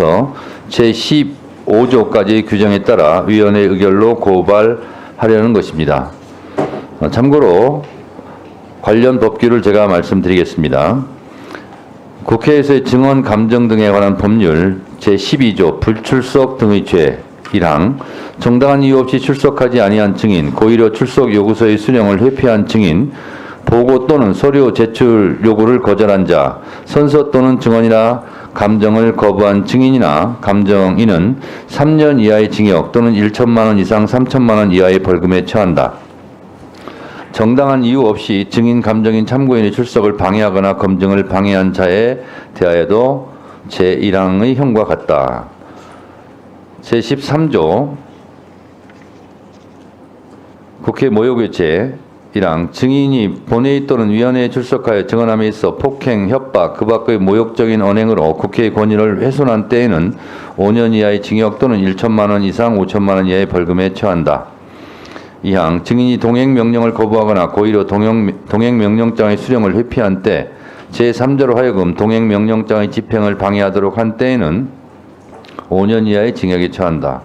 1조부터 제15조까지의 규정에 따라 위원회 의결로 고발하려는 것입니다. 참고로 관련 법규를 제가 말씀드리겠습니다. 국회에서의 증언 감정 등에 관한 법률 제12조 불출석 등의 죄 1항 정당한 이유 없이 출석하지 아니한 증인, 고의로 출석 요구서의 수령을 회피한 증인, 보고 또는 서류 제출 요구를 거절한 자, 선서 또는 증언이나 감정을 거부한 증인이나 감정인은 3년 이하의 징역 또는 1천만 원 이상 3천만 원 이하의 벌금에 처한다. 정당한 이유 없이 증인, 감정인, 참고인의 출석을 방해하거나 검증을 방해한 자에 대하여도 제1항의 형과 같다. 제13조 국회 모욕죄 1항 증인이 본회의 또는 위원회에 출석하여 증언함에 있어 폭행, 협박, 그 밖의 모욕적인 언행으로 국회의 권위를 훼손한 때에는 5년 이하의 징역 또는 1천만 원 이상 5천만 원 이하의 벌금에 처한다. 2항 증인이 동행명령을 거부하거나 고의로 동행명령장의 수령을 회피한 때 제3자로 하여금 동행명령장의 집행을 방해하도록 한 때에는 5년 이하의 징역에 처한다.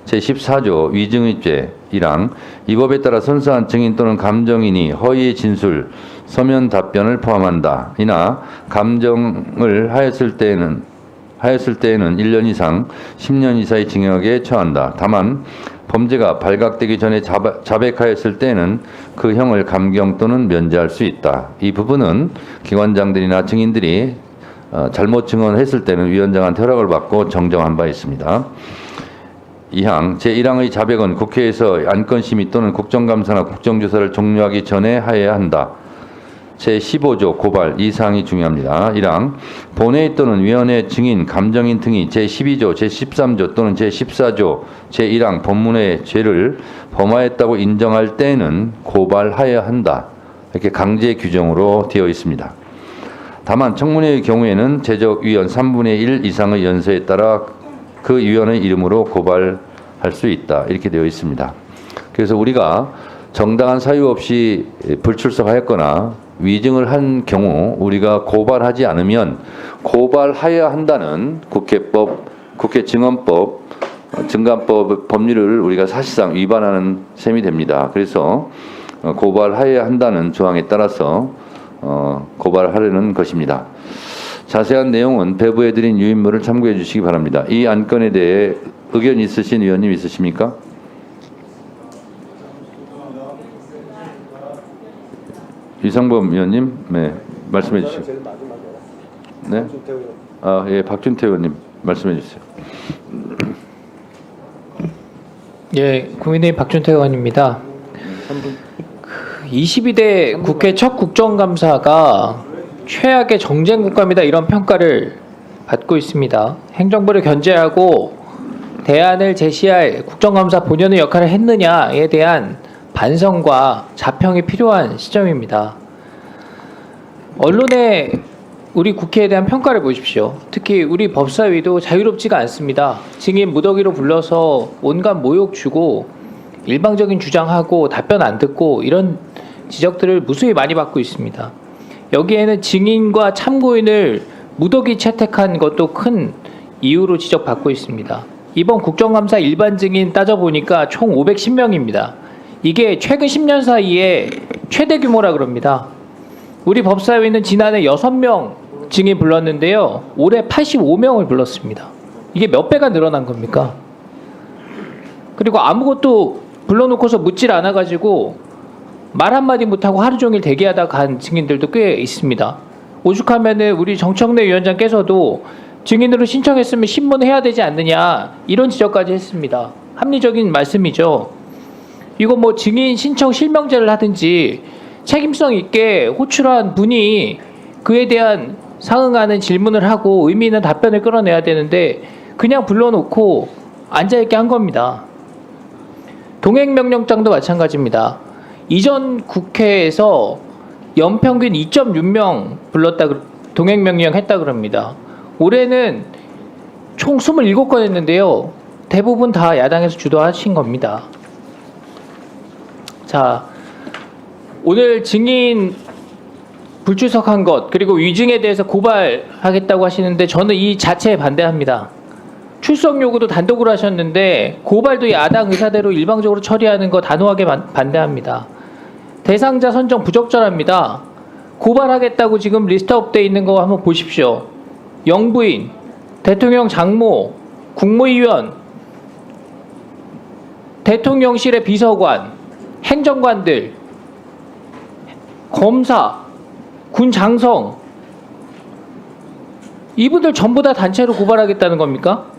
제14조 위증의죄 1항 이 법에 따라 선서한 증인 또는 감정인이 허위의 진술, 서면 답변을 포함한다. 이나 감정을 하였을 때에는 1년 이상 10년 이사의 징역에 처한다. 다만 범죄가 발각되기 전에 자백하였을 때에는 그 형을 감경 또는 면제할 수 있다. 이 부분은 기관장들이나 증인들이 잘못 증언했을 때는 위원장한테 허락을 받고 정정한 바 있습니다. 2항 제1항의 자백은 국회에서 안건심의 또는 국정감사나 국정조사를 종료하기 전에 하여야 한다. 제15조 고발 이 사항이 중요합니다. 1항 본회의 또는 위원회 증인, 감정인 등이 제12조, 제13조 또는 제14조, 제1항 법문의 죄를 범하였다고 인정할 때에는 고발하여야 한다. 이렇게 강제 규정으로 되어 있습니다. 다만 청문회의 경우에는 제적위원 3분의 1 이상의 연서에 따라 그 위원의 이름으로 고발할 수 있다. 이렇게 되어 있습니다. 그래서 우리가 정당한 사유 없이 불출석하였거나 위증을 한 경우 우리가 고발하지 않으면 고발하여야 한다는 국회법, 국회증언법, 증감법 법률을 우리가 사실상 위반하는 셈이 됩니다. 그래서 고발하여야 한다는 조항에 따라서 고발하려는 것입니다. 자세한 내용은 배부해드린 유인물을 참고해 주시기 바랍니다. 이 안건에 대해 의견 있으신 위원님 있으십니까? 이상범 위원님, 네, 말씀해 주시죠. 네, 예, 박준태 의원님 말씀해 주세요. 예, 국민의힘 박준태 의원입니다. 22대 국회 첫 국정감사가 최악의 정쟁 국감이다 이런 평가를 받고 있습니다. 행정부를 견제하고 대안을 제시할 국정감사 본연의 역할을 했느냐에 대한 반성과 자평이 필요한 시점입니다. 언론의 우리 국회에 대한 평가를 보십시오. 특히 우리 법사위도 자유롭지가 않습니다. 증인 무더기로 불러서 온갖 모욕 주고 일방적인 주장하고 답변 안 듣고 이런 지적들을 무수히 많이 받고 있습니다. 여기에는 증인과 참고인을 무더기 채택한 것도 큰 이유로 지적받고 있습니다. 이번 국정감사 일반 증인 따져보니까 총 510명입니다. 이게 최근 10년 사이에 최대 규모라 그럽니다. 우리 법사위는 지난해 6명 증인 불렀는데요. 올해 85명을 불렀습니다. 이게 몇 배가 늘어난 겁니까? 그리고 아무것도 불러놓고서 묻질 않아가지고 말 한마디 못하고 하루 종일 대기하다 간 증인들도 꽤 있습니다. 오죽하면은 우리 정청래 위원장께서도 증인으로 신청했으면 신문해야 되지 않느냐 이런 지적까지 했습니다. 합리적인 말씀이죠. 이거 뭐 증인 신청 실명제를 하든지 책임성 있게 호출한 분이 그에 대한 상응하는 질문을 하고 의미 있는 답변을 끌어내야 되는데 그냥 불러놓고 앉아있게 한 겁니다. 동행명령장도 마찬가지입니다. 이전 국회에서 연평균 2.6명 불렀다 동행명령 했다 그럽니다. 올해는 총 27건 했는데요. 대부분 다 야당에서 주도하신 겁니다. 자, 오늘 증인 불출석한 것 그리고 위증에 대해서 고발하겠다고 하시는데 저는 이 자체에 반대합니다. 출석 요구도 단독으로 하셨는데 고발도 야당 의사대로 일방적으로 처리하는 거 단호하게 반대합니다. 대상자 선정 부적절합니다. 고발하겠다고 지금 리스트업돼 있는 거 한번 보십시오. 영부인, 대통령 장모, 국무위원, 대통령실의 비서관, 행정관들, 검사, 군 장성, 이분들 전부 다 단체로 고발하겠다는 겁니까?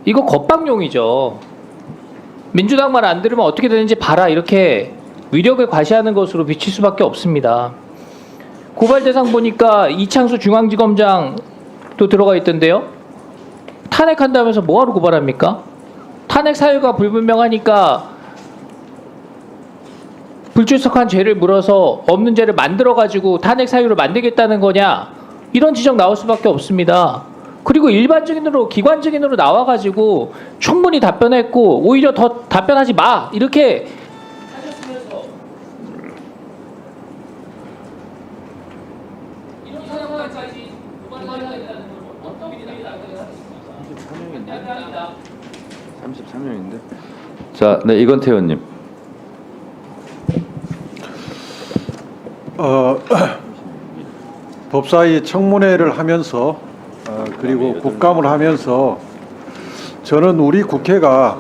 이거 겁방용이죠. 민주당 말 안 들으면 어떻게 되는지 봐라, 이렇게 위력을 과시하는 것으로 비칠 수밖에 없습니다. 고발 대상 보니까 이창수 중앙지검장도 들어가 있던데요. 탄핵한다면서 뭐하러 고발합니까? 탄핵 사유가 불분명하니까 불출석한 죄를 물어서 없는 죄를 만들어가지고 탄핵 사유를 만들겠다는 거냐, 이런 지적 나올 수밖에 없습니다. 그리고 일반적인으로 기관적인으로 나와가지고 충분히 답변했고 오히려 더 답변하지 마, 이렇게 하셨으면서 이런 상황까지 고발하겠다는 걸 어떤 민주당이 나가겠습니까? 33명인데. 자, 네, 이건태 의원님. 법사위 청문회를 하면서 그리고 국감을 하면서 저는 우리 국회가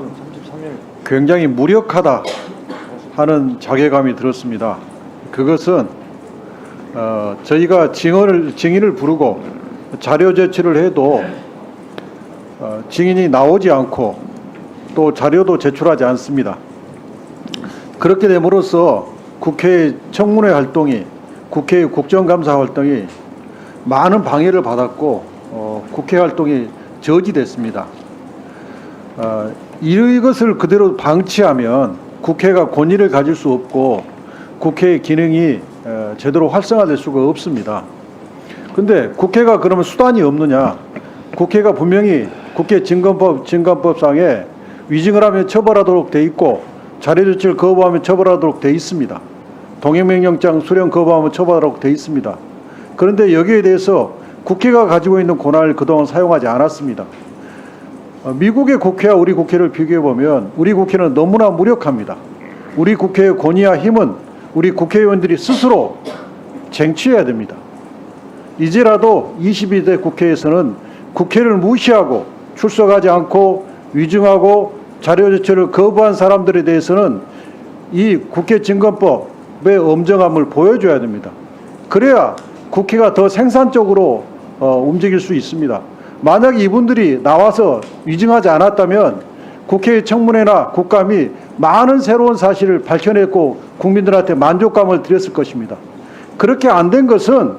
굉장히 무력하다 하는 자괴감이 들었습니다. 그것은 저희가 증인을 부르고 자료 제출을 해도 증인이 나오지 않고 또 자료도 제출하지 않습니다. 그렇게 됨으로써 국회의 청문회 활동이, 국회의 국정감사 활동이 많은 방해를 받았고 국회 활동이 저지됐습니다. 이것을 그대로 방치하면 국회가 권위를 가질 수 없고 국회의 기능이 제대로 활성화될 수가 없습니다. 그런데 국회가 그러면 수단이 없느냐? 국회가 분명히 국회 증감법상에 위증을 하면 처벌하도록 돼 있고 자료 제출 거부하면 처벌하도록 돼 있습니다. 동행명령장 수령 거부하면 처벌하도록 돼 있습니다. 그런데 여기에 대해서 국회가 가지고 있는 권한을 그동안 사용하지 않았습니다. 미국의 국회와 우리 국회를 비교해 보면 우리 국회는 너무나 무력합니다. 우리 국회의 권위와 힘은 우리 국회의원들이 스스로 쟁취해야 됩니다. 이제라도 22대 국회에서는 국회를 무시하고 출석하지 않고 위증하고 자료 제출을 거부한 사람들에 대해서는 이 국회 증거법의 엄정함을 보여줘야 됩니다. 그래야 국회가 더 생산적으로 움직일 수 있습니다. 만약 이분들이 나와서 위증하지 않았다면 국회의 청문회나 국감이 많은 새로운 사실을 밝혀냈고 국민들한테 만족감을 드렸을 것입니다. 그렇게 안 된 것은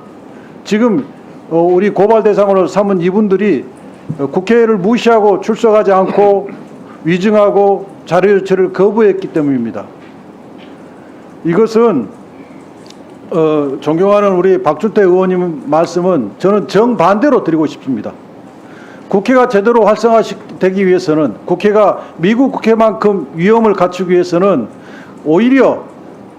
지금 우리 고발 대상으로 삼은 이분들이 국회를 무시하고 출석하지 않고 위증하고 자료 제출을 거부했기 때문입니다. 이것은 존경하는 우리 박준태 의원님 말씀은 저는 정반대로 드리고 싶습니다. 국회가 제대로 활성화되기 위해서는, 국회가 미국 국회만큼 위험을 갖추기 위해서는 오히려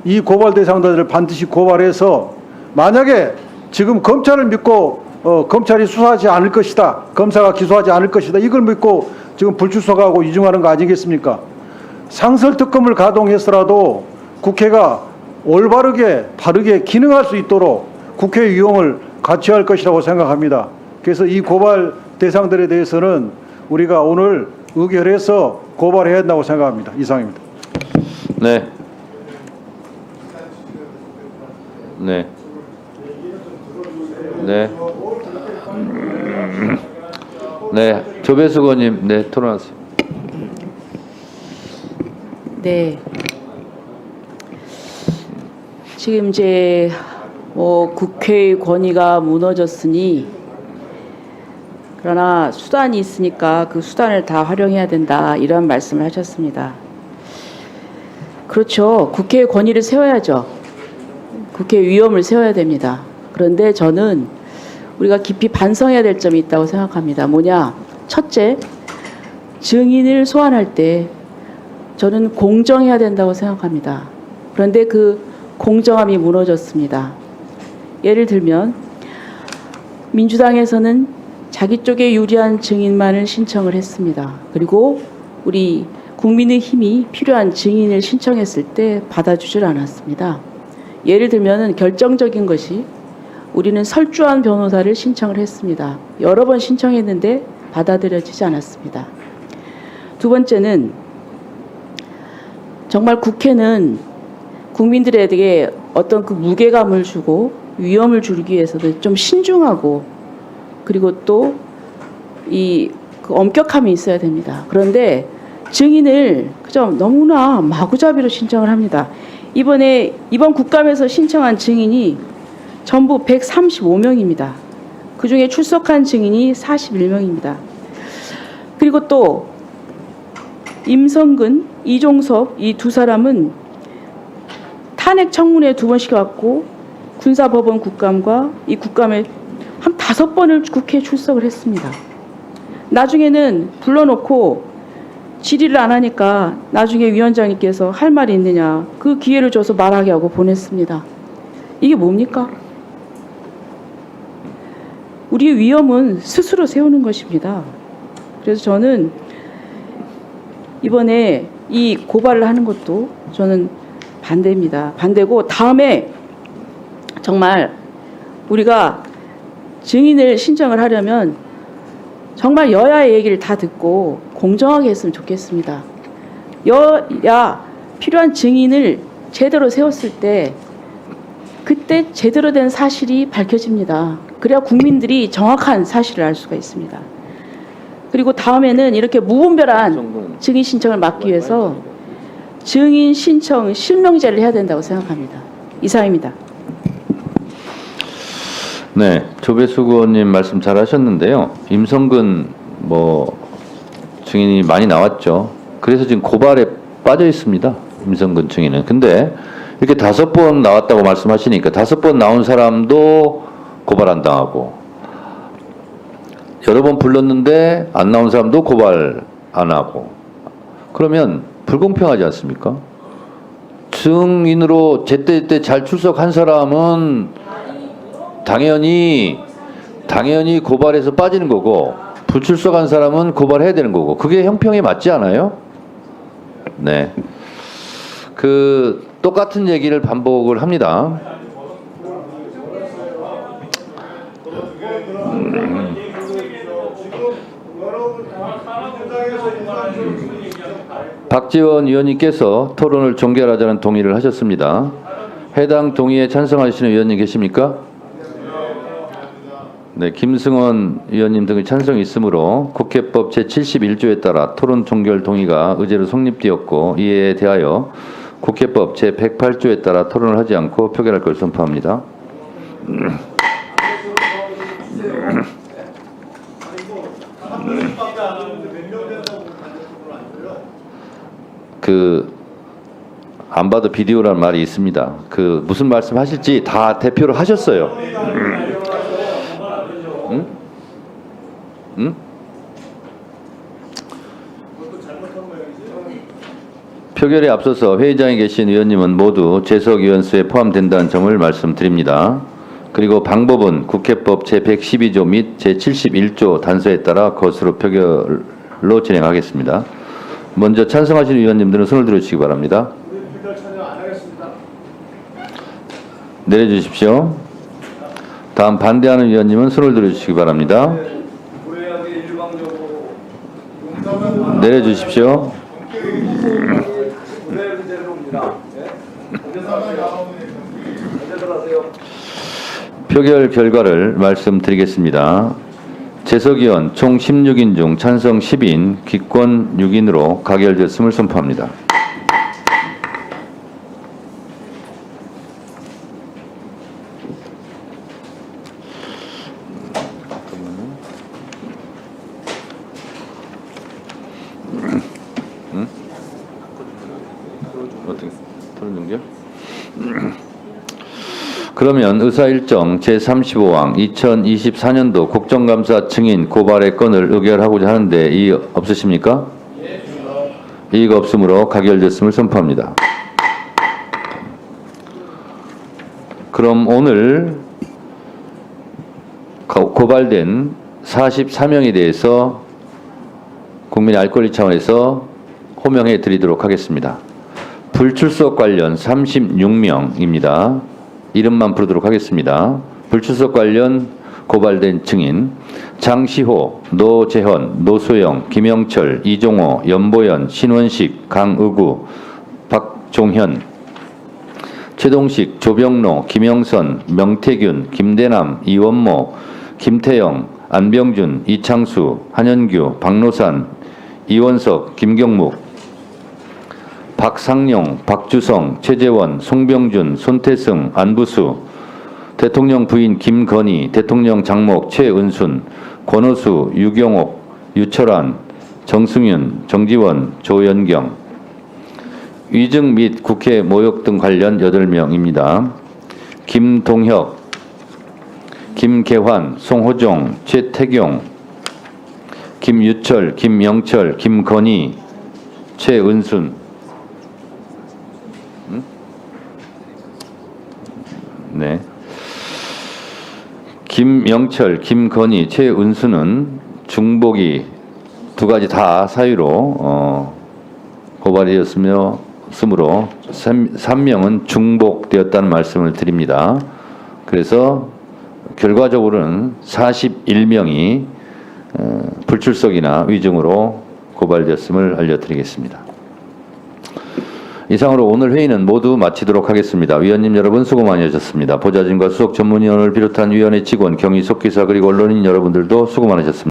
이 고발 대상자들을 반드시 고발해서, 만약에 지금 검찰을 믿고 검찰이 수사하지 않을 것이다, 검사가 기소하지 않을 것이다, 이걸 믿고 지금 불출석하고 위증하는 거 아니겠습니까? 상설특검을 가동해서라도 국회가 올바르게 바르게 기능할 수 있도록 국회의 위험을 갖춰야 할 것이라고 생각합니다. 그래서 이 고발 대상들에 대해서는 우리가 오늘 의결해서 고발해야 한다고 생각합니다. 이상입니다. 네. 네. 네. 네. 조배숙 의원님, 네, 토론하세요. 네. 지금 이제 국회의 권위가 무너졌으니, 그러나 수단이 있으니까 그 수단을 다 활용해야 된다, 이런 말씀을 하셨습니다. 그렇죠. 국회의 권위를 세워야죠. 국회의 위엄을 세워야 됩니다. 그런데 저는 우리가 깊이 반성해야 될 점이 있다고 생각합니다. 뭐냐? 첫째, 증인을 소환할 때 저는 공정해야 된다고 생각합니다. 그런데 그 공정함이 무너졌습니다. 예를 들면 민주당에서는 자기 쪽에 유리한 증인만을 신청을 했습니다. 그리고 우리 국민의힘이 필요한 증인을 신청했을 때 받아주질 않았습니다. 예를 들면 결정적인 것이 우리는 설주한 변호사를 신청을 했습니다. 여러 번 신청했는데 받아들여지지 않았습니다. 두 번째는 정말 국회는 국민들에게 어떤 그 무게감을 주고 위험을 주기 위해서도 좀 신중하고 그리고 또 이 그 엄격함이 있어야 됩니다. 그런데 증인을 그저 너무나 마구잡이로 신청을 합니다. 이번 국감에서 신청한 증인이 전부 135명입니다. 그중에 출석한 증인이 41명입니다. 그리고 또 임성근, 이종섭 이 두 사람은 탄핵 청문회 2번씩 왔고 군사법원 국감과 이 국감에 한 5번을 국회에 출석을 했습니다. 나중에는 불러놓고 질의를 안 하니까 나중에 위원장님께서 할 말이 있느냐 그 기회를 줘서 말하게 하고 보냈습니다. 이게 뭡니까? 우리의 위험은 스스로 세우는 것입니다. 그래서 저는 이번에 이 고발을 하는 것도 저는 반대입니다. 반대고 다음에 정말 우리가 증인을 신청을 하려면 정말 여야의 얘기를 다 듣고 공정하게 했으면 좋겠습니다. 여야 필요한 증인을 제대로 세웠을 때 그때 제대로 된 사실이 밝혀집니다. 그래야 국민들이 정확한 사실을 알 수가 있습니다. 그리고 다음에는 이렇게 무분별한 증인 신청을 막기 위해서 증인 신청 실명제를 해야 된다고 생각합니다. 이상입니다. 네, 조배수 의원님 말씀 잘하셨는데요. 임성근 증인이 많이 나왔죠. 그래서 지금 고발에 빠져 있습니다. 임성근 증인은. 근데 이렇게 5번 나왔다고 말씀하시니까 5번 나온 사람도 고발 안 당하고 여러 번 불렀는데 안 나온 사람도 고발 안 하고 그러면 불공평하지 않습니까? 증인으로 제때 잘 출석한 사람은 당연히 고발해서 빠지는 거고 불출석한 사람은 고발해야 되는 거고 그게 형평에 맞지 않아요? 네. 그 똑같은 얘기를 반복을 합니다. 박지원 의원님께서 토론을 종결하자는 동의를 하셨습니다. 해당 동의에 찬성하시는 의원님 계십니까? 네, 김승원 의원님 등의 찬성이 있으므로 국회법 제71조에 따라 토론 종결 동의가 의제로 성립되었고 이에 대하여 국회법 제108조에 따라 토론을 하지 않고 표결할 것을 선포합니다. 안 봐도 비디오라는 말이 있습니다. 무슨 말씀 하실지 다 대표를 하셨어요. 응? 표결에 앞서서 회의장에 계신 의원님은 모두 재석의원 수에 포함된다는 점을 말씀드립니다. 그리고 방법은 국회법 제112조 및 제71조 단서에 따라 것으로 표결로 진행하겠습니다. 먼저 찬성하시는 의원님들은 손을 들어주시기 바랍니다. 내려주십시오. 다음 반대하는 의원님은 손을 들어주시기 바랍니다. 내려주십시오. 표결 결과를 말씀드리겠습니다. 재석 의원 총 16인 중 찬성 10인, 기권 6인으로 가결됐음을 선포합니다. 토론 연결? 그러면 의사일정 제35항 2024년도 국정감사 증인 고발의 건을 의결하고자 하는데 이의 없으십니까? 이의가 없으므로 가결됐음을 선포합니다. 그럼 오늘 고발된 44명에 대해서 국민의 알 권리 차원에서 호명해 드리도록 하겠습니다. 불출석 관련 36명입니다. 이름만 부르도록 하겠습니다. 불출석 관련 고발된 증인 장시호, 노재헌, 노소영, 김영철, 이종호, 연보연, 신원식, 강의구, 박종현, 최동식, 조병로, 김영선, 명태균, 김대남, 이원모, 김태영, 안병준, 이창수, 한현규, 박노산, 이원석, 김경묵, 박상용, 박주성, 최재원, 송병준, 손태승, 안부수, 대통령 부인 김건희, 대통령 장목 최은순, 권오수, 유경옥, 유철환, 정승윤, 정지원, 조연경, 위증 및 국회 모욕 등 관련 8명입니다. 김동혁, 김계환, 송호종, 최태경, 김유철, 김영철, 김건희, 최은순. 네. 김영철, 김건희, 최은수는 중복이 두 가지 다 사유로 고발이었으므로 3명은 중복되었다는 말씀을 드립니다. 그래서 결과적으로는 41명이 불출석이나 위증으로 고발되었음을 알려드리겠습니다. 이상으로 오늘 회의는 모두 마치도록 하겠습니다. 위원님 여러분 수고 많이 하셨습니다. 보좌진과 수석 전문위원을 비롯한 위원회 직원, 경위 속기사 그리고 언론인 여러분들도 수고 많으셨습니다.